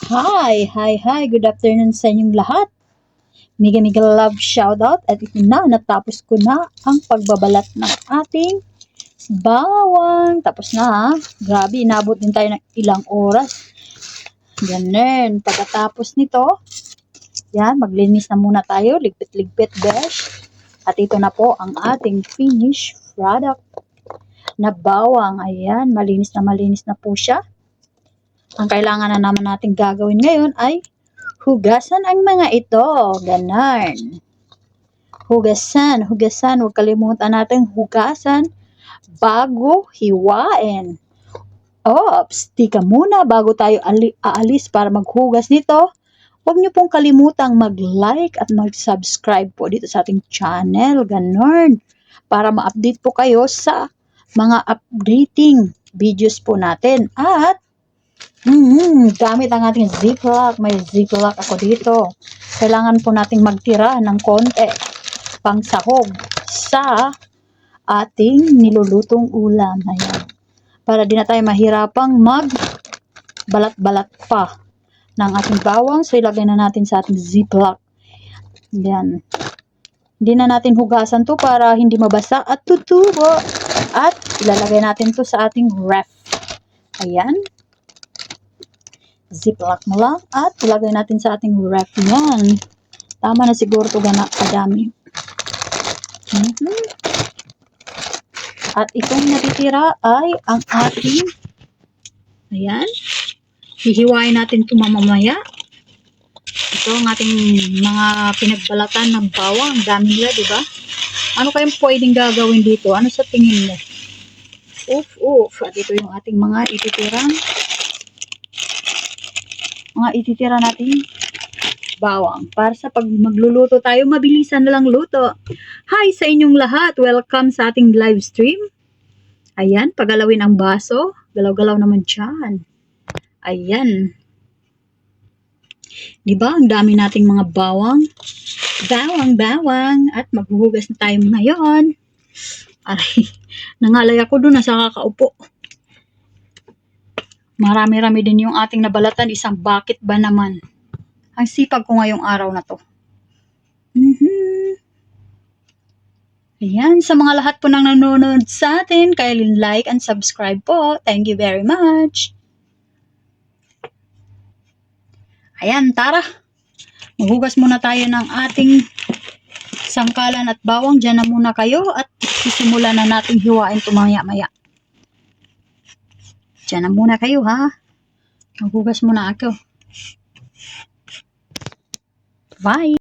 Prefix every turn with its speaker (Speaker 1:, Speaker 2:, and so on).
Speaker 1: Hi. Good afternoon sa inyong lahat. Mega love shoutout at ito na, natapos ko na ang pagbabalat ng ating bawang. Tapos na ha. Grabe, inabot din tayo ng ilang oras. Ganun. Pagkatapos nito, yan, maglinis na muna tayo. Ligpit, besh. At ito na po ang ating finished product na bawang. Ayan, malinis na po siya. Ang kailangan na naman natin gagawin ngayon ay hugasan ang mga ito. Ganon. Hugasan. Huwag kalimutan natin hugasan bago hiwain. Ops, tika muna bago tayo aalis para maghugas nito. Huwag niyo pong kalimutang mag-like at mag-subscribe po dito sa ating channel. Ganon. Para ma-update po kayo sa mga updating videos po natin. At gamit ang ating ziplock. May ziplock ako dito. Kailangan po nating magtira ng konti pang sahog sa ating nilulutong ulam. Ayan. Para di na tayo mahirapang magbalat-balat pa ng ating bawang. So, ilagay na natin sa ating ziplock. Ayan. Hindi na natin hugasan to para hindi mabasa at tutubo. At ilalagay natin to sa ating ref. Ayan. Ziplock mo lang at ilagay natin sa ating ref yan. Tama na siguro ito kadami. At itong natitira ay ang ating, ayan, hihiwain natin ito mamamaya. Ito ang ating mga pinagbalatan ng bawang. Ang dami nila, diba? Ano kayong pwedeng gagawin dito? Ano sa tingin mo? At ito yung ating mga ititira natin bawang. Para sa pag magluluto tayo, mabilisan na lang luto. Hi sa inyong lahat. Welcome sa ating live stream. Ayan, pagalawin ang baso. Galaw-galaw naman dyan. Ayan. Diba? Ang dami nating mga bawang. Bawang. At maghuhugas na tayo ngayon. Ay, nangalay ako dun. Nasa kakaupo. Marami-rami din yung ating nabalatan. Isang bucket ba naman? Ang sipag ko ngayong araw na to. Ayan, sa mga lahat po nang nanonood sa atin, kindly like and subscribe po. Thank you very much. Ayan, tara. Maghugas muna tayo ng ating sangkalan at bawang. Diyan na muna kayo at sisimulan na natin hiwain ito maya-maya. Diyan na muna kayo ha. Maghugas muna ako. Bye!